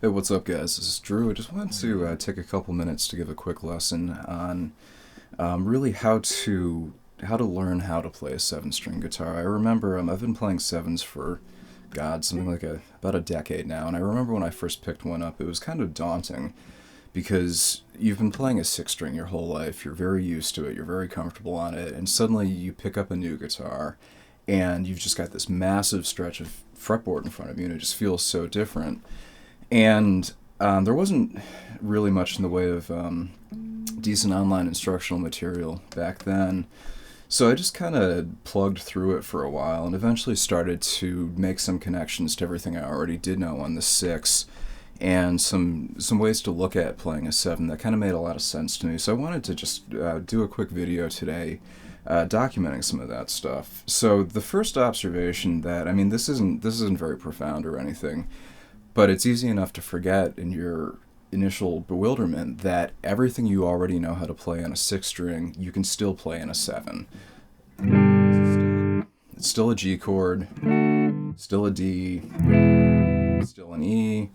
Hey, what's up, guys? This is Drew. I just wanted to take a couple minutes to give a quick lesson on really how to learn how to play a seven-string guitar. I remember I've been playing sevens for something like about a decade now, and I remember when I first picked one up, it was kind of daunting because you've been playing a six-string your whole life. You're very used to it. You're very comfortable on it, and suddenly you pick up a new guitar, and you've just got this massive stretch of fretboard in front of you, and it just feels so different. And there wasn't really much in the way of decent online instructional material back then. So I just kind of plugged through it for a while and eventually started to make some connections to everything I already did know on the six and some ways to look at playing a seven that kind of made a lot of sense to me. So I wanted to just do a quick video today documenting some of that stuff. So the first observation that, I mean, this isn't very profound or anything, but it's easy enough to forget in your initial bewilderment that everything you already know how to play on a six string, you can still play in a seven. It's still a G chord, still a D, still an E,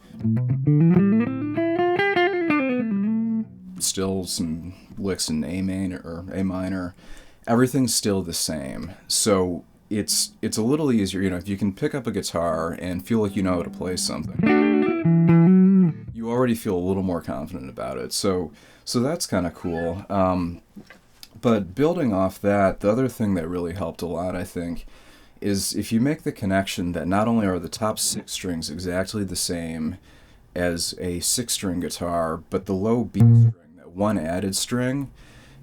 still some licks in A minor or A minor. Everything's still the same. So it's a little easier, if you can pick up a guitar and feel like you know how to play something, you already feel a little more confident about it. So that's kind of cool. But building off that, the other thing that really helped a lot, I think, is if you make the connection that not only are the top six strings exactly the same as a six-string guitar, but the low B string, that one added string,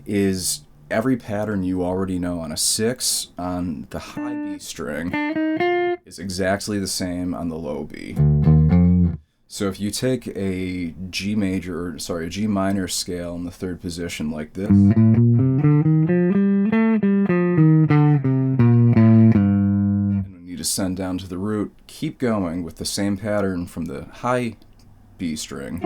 is every pattern you already know on a six on the high B string is exactly the same on the low B. So if you take a G minor scale in the third position like this, and when you descend down to the root, keep going with the same pattern from the high B string.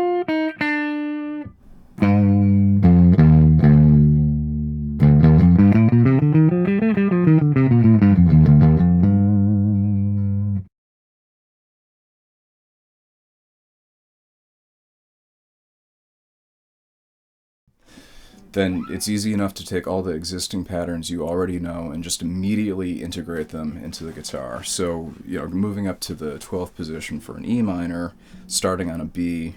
Then it's easy enough to take all the existing patterns you already know and just immediately integrate them into the guitar. So, moving up to the 12th position for an E minor, starting on a B.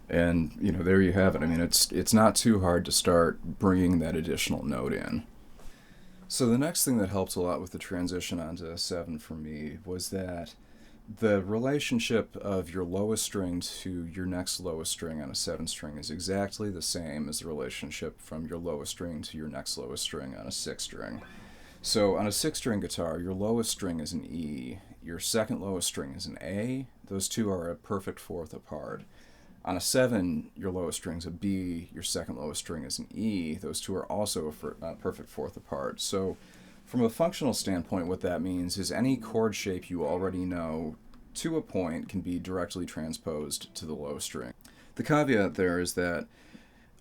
And, there you have it. I mean, it's not too hard to start bringing that additional note in. So the next thing that helped a lot with the transition onto a seven for me was that the relationship of your lowest string to your next lowest string on a seven string is exactly the same as the relationship from your lowest string to your next lowest string on a six string. So on a six string guitar, your lowest string is an E, your second lowest string is an A. Those two are a perfect fourth apart. On a seven, your lowest string's a B, your second lowest string is an E. Those two are also a perfect fourth apart. So from a functional standpoint, what that means is any chord shape you already know to a point can be directly transposed to the low string. The caveat there is that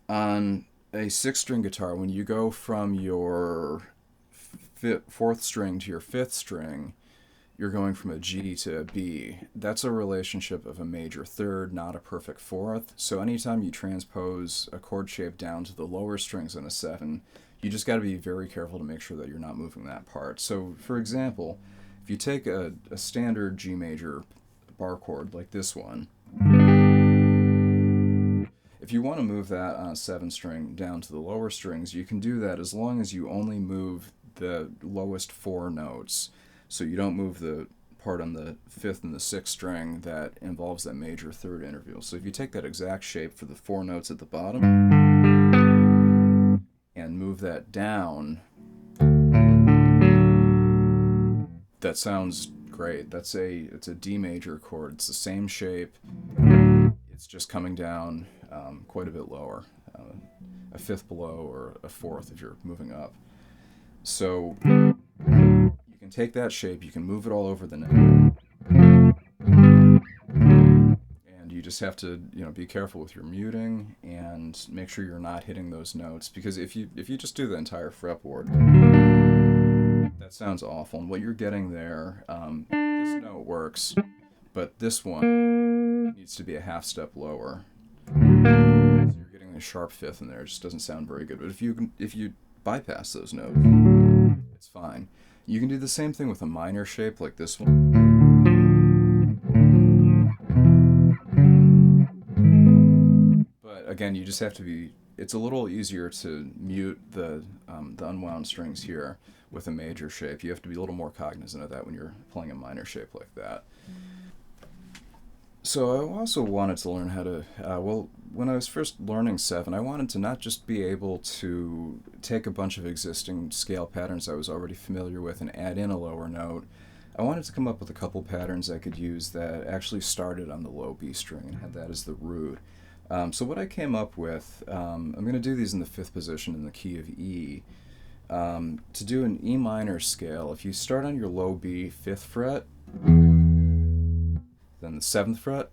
on a six-string guitar, when you go from your fourth string to your fifth string, you're going from a G to a B. That's a relationship of a major third, not a perfect fourth. So anytime you transpose a chord shape down to the lower strings on a seven, you just got to be very careful to make sure that you're not moving that part. So, for example, if you take a standard G major bar chord like this one, if you want to move that on a seven string down to the lower strings, you can do that as long as you only move the lowest four notes. So you don't move the part on the fifth and the sixth string that involves that major third interval. So if you take that exact shape for the four notes at the bottom and move that down, that sounds great. It's a D major chord. It's the same shape. It's just coming down quite a bit lower, a fifth below or a fourth if you're moving up. So you can take that shape, you can move it all over the neck, and you just have to, be careful with your muting and make sure you're not hitting those notes, because if you just do the entire fretboard, that sounds awful. And what you're getting there, this note works, but this one needs to be a half step lower. So you're getting a sharp fifth in there. It just doesn't sound very good. But if you bypass those notes, it's fine. You can do the same thing with a minor shape like this one. But again, you just have to be. It's a little easier to mute the unwound strings here with a major shape. You have to be a little more cognizant of that when you're playing a minor shape like that. So I also wanted to learn how to, when I was first learning 7, I wanted to not just be able to take a bunch of existing scale patterns I was already familiar with and add in a lower note. I wanted to come up with a couple patterns I could use that actually started on the low B string and had that as the root. So what I came up with, I'm going to do these in the 5th position in the key of E. To do an E minor scale, if you start on your low B 5th fret, then the 7th fret,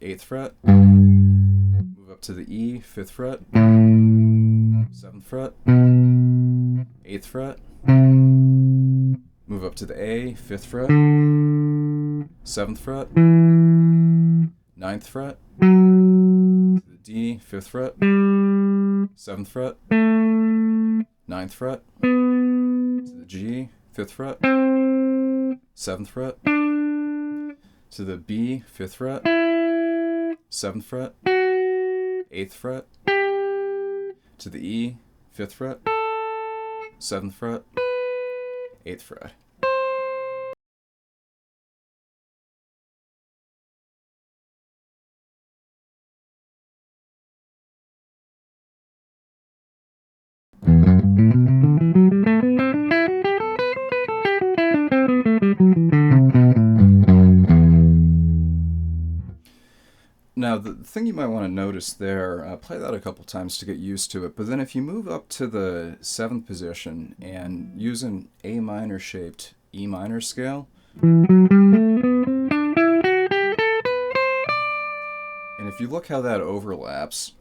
8th fret, move up to the E 5th fret, 7th fret, 8th fret, move up to the A 5th fret, 7th fret, 9th fret, to the D 5th fret, 7th fret, 9th fret, to the G 5th fret, 7th fret, to the B 5th fret, 7th fret, 8th fret, to the E 5th fret, 7th fret, 8th fret. Now, the thing you might want to notice there, play that a couple times to get used to it, but then if you move up to the 7th position and use an A minor shaped E minor scale, and if you look how that overlaps,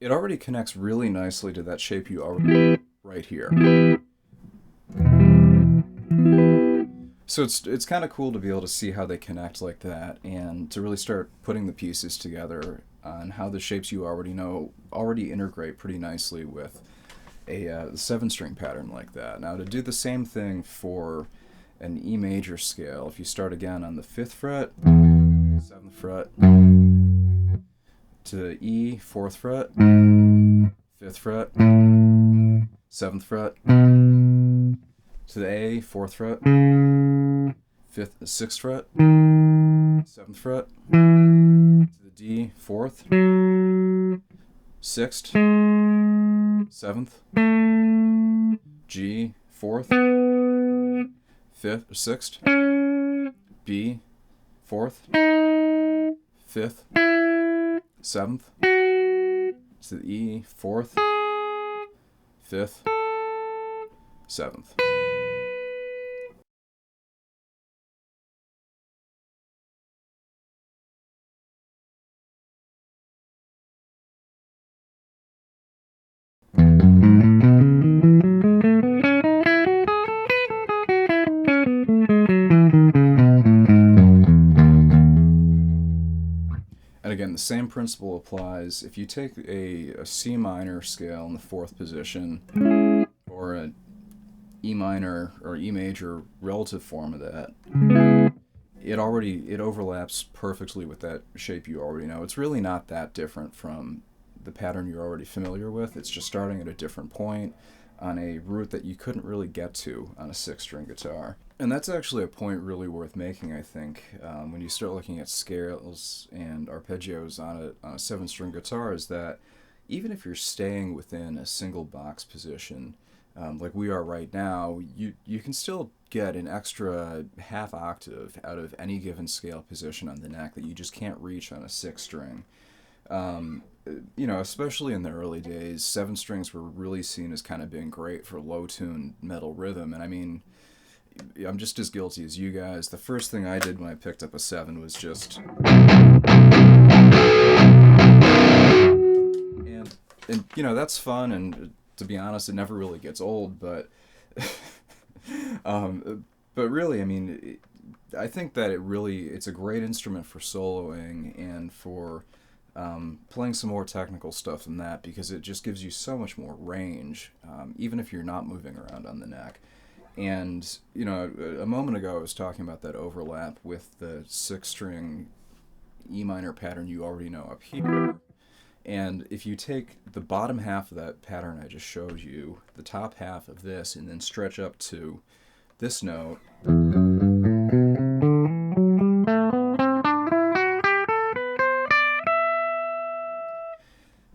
it already connects really nicely to that shape you already right here. So it's kind of cool to be able to see how they connect like that and to really start putting the pieces together on how the shapes you already know already integrate pretty nicely with a 7-string pattern like that. Now to do the same thing for an E major scale, if you start again on the 5th fret, 7th fret, to the E 4th fret, 5th fret, 7th fret, to the A 4th fret, 6th fret, 7th fret, to the D 4th, 6th, 7th, G 4th, 5th, 6th, B 4th, 5th, 7th, to the E 4th, 5th, 7th. And again, the same principle applies if you take a C minor scale in the 4th position, or an E minor or E major relative form of that. It overlaps perfectly with that shape you already know. It's really not that different from the pattern you're already familiar with. It's just starting at a different point on a root that you couldn't really get to on a 6-string guitar. And that's actually a point really worth making, I think, when you start looking at scales and arpeggios on a 7-string guitar, is that even if you're staying within a single box position, like we are right now, you can still get an extra half octave out of any given scale position on the neck that you just can't reach on a 6-string. especially in the early days, seven strings were really seen as kind of being great for low-tuned metal rhythm. And I mean, I'm just as guilty as you guys. The first thing I did when I picked up a seven was just, and that's fun. And to be honest, it never really gets old. But but really, I mean, I think that it's a great instrument for soloing and for playing some more technical stuff than that, because it just gives you so much more range, even if you're not moving around on the neck. And, a moment ago I was talking about that overlap with the six-string E minor pattern you already know up here. And if you take the bottom half of that pattern I just showed you, the top half of this, and then stretch up to this note,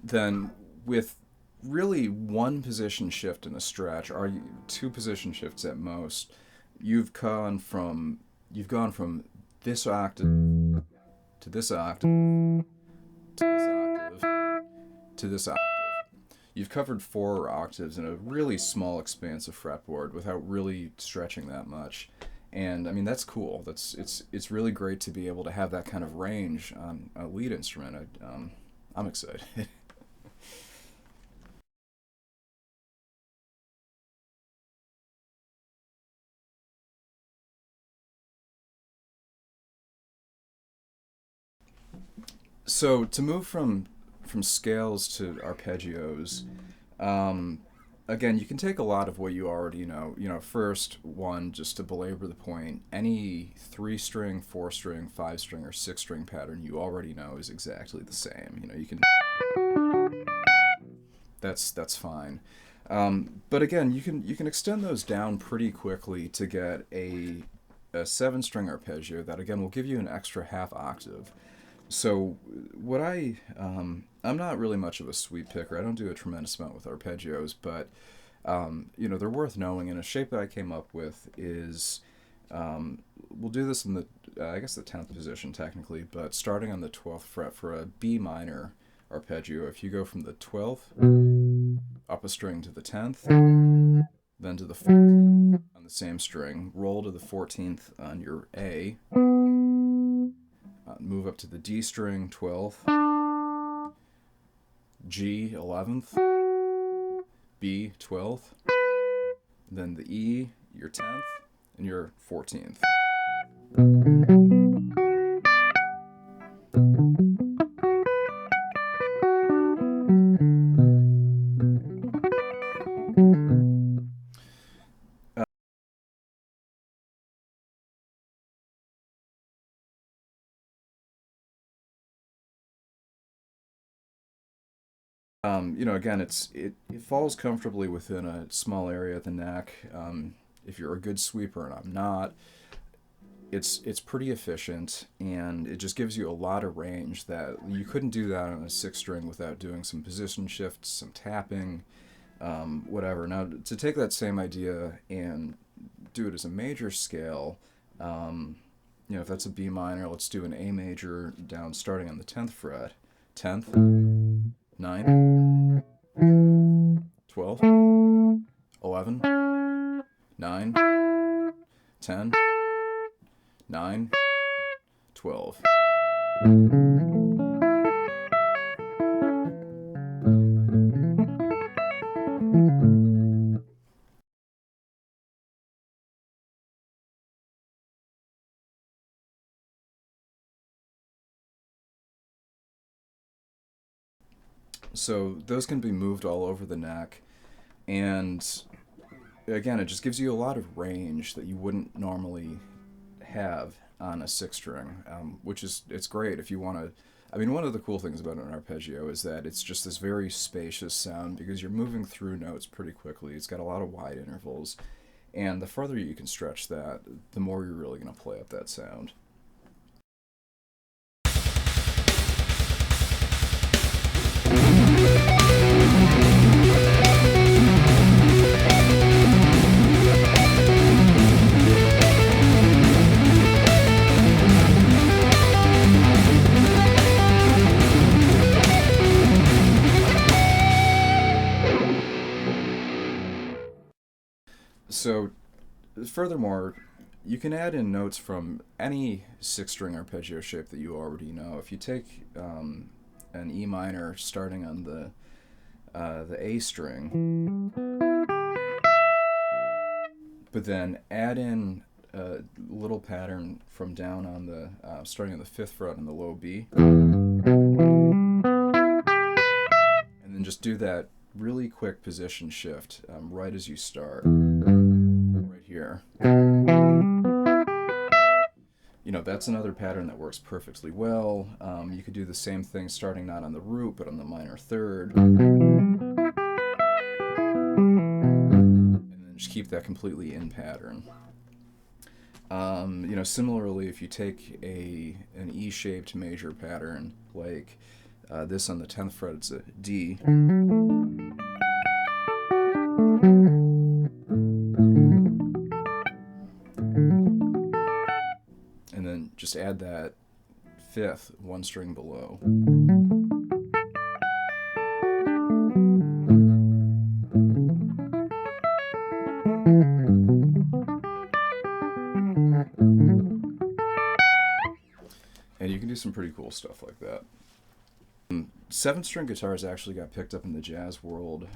then with really one position shift in a stretch, or two position shifts at most, you've gone from this octave to this octave to this octave to this octave. You've covered 4 octaves in a really small expanse of fretboard without really stretching that much. And I mean, that's cool. It's really great to be able to have that kind of range on a lead instrument. I'm excited. So to move from scales to arpeggios, um, again, you can take a lot of what you already know. First one, just to belabor the point, any 3-string, 4-string, 5-string, or 6-string pattern you already know is exactly the same. You can. That's fine. But again, you can extend those down pretty quickly to get a 7-string arpeggio that again will give you an extra half octave. So what I'm not really much of a sweep picker. I don't do a tremendous amount with arpeggios, but they're worth knowing. And a shape that I came up with is, we'll do this in the I guess the 10th position technically, but starting on the 12th fret for a B minor arpeggio. If you go from the 12th up a string to the 10th, then to the 14th on the same string, roll to the 14th on your A. Move up to the D string, 12th, G, 11th, B, 12th, then the E, your 10th, and your 14th. Again, it falls comfortably within a small area of the neck. If you're a good sweeper, and I'm not, it's pretty efficient, and it just gives you a lot of range that you couldn't do that on a 6-string without doing some position shifts, some tapping, whatever. Now, to take that same idea and do it as a major scale, if that's a B minor, let's do an A major down starting on the 10th fret. 10th, 9th, 12, 11, 9, 10, 9, 12. So those can be moved all over the neck, and again, it just gives you a lot of range that you wouldn't normally have on a 6-string, it's great if you want to. I mean, one of the cool things about an arpeggio is that it's just this very spacious sound because you're moving through notes pretty quickly. It's got a lot of wide intervals, and the further you can stretch that, the more you're really going to play up that sound. So, furthermore, you can add in notes from any six-string arpeggio shape that you already know. If you take an E minor starting on the A string, but then add in a little pattern from down on the starting on the 5th fret on the low B, and then just do that really quick position shift right as you start, right here. You know, that's another pattern that works perfectly well. You could do the same thing starting not on the root but on the minor 3rd, and then just keep that completely in pattern. You know, similarly, if you take an E-shaped major pattern like this on the 10th fret, it's a D. And then just add that 5th one string below. And you can do some pretty cool stuff like that. 7-string guitars actually got picked up in the jazz world.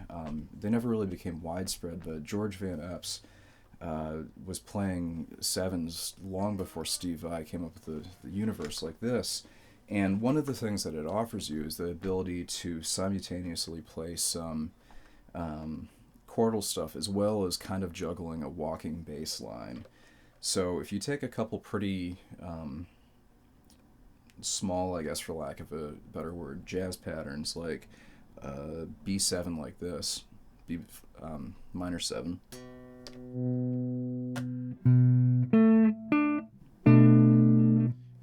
They never really became widespread, but George Van Epps was playing 7s long before Steve Vai came up with the universe like this. And one of the things that it offers you is the ability to simultaneously play some chordal stuff as well as kind of juggling a walking bass line. So if you take a couple pretty small, I guess for lack of a better word, jazz patterns like B7 like this, B minor 7,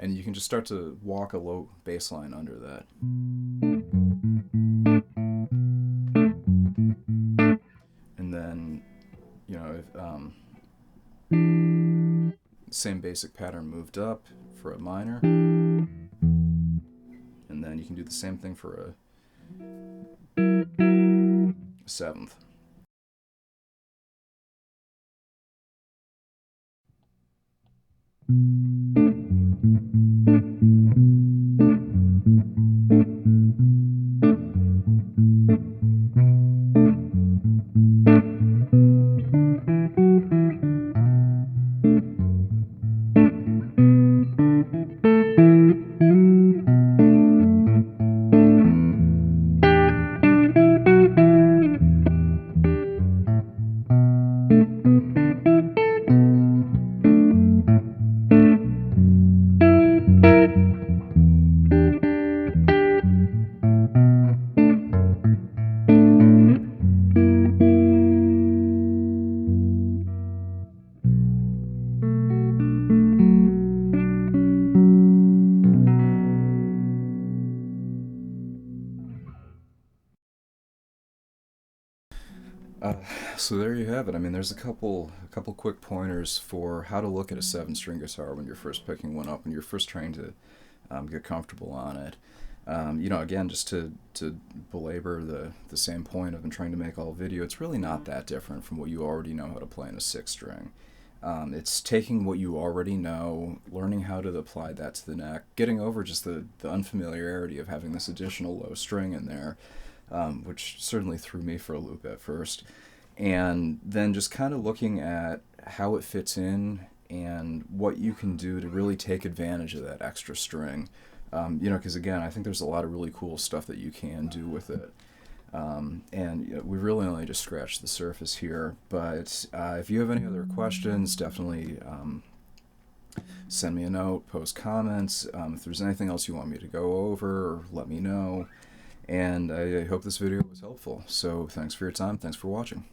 and you can just start to walk a low bass line under that. And then, you know, if same basic pattern moved up for a minor, and then you can do the same thing for a 7th. So there you have it. I mean, there's a couple quick pointers for how to look at a 7-string guitar when you're first picking one up, when you're first trying to get comfortable on it. You know, again, just to belabor the same point I've been trying to make all video, it's really not that different from what you already know how to play in a 6-string. It's taking what you already know, learning how to apply that to the neck, getting over just the unfamiliarity of having this additional low string in there, which certainly threw me for a loop at first, and then just kind of looking at how it fits in and what you can do to really take advantage of that extra string. You know, because again, I think there's a lot of really cool stuff that you can do with it. And you know, we really only just scratched the surface here, but if you have any other questions, definitely send me a note, post comments. If there's anything else you want me to go over, let me know. And I hope this video was helpful. So thanks for your time. Thanks for watching.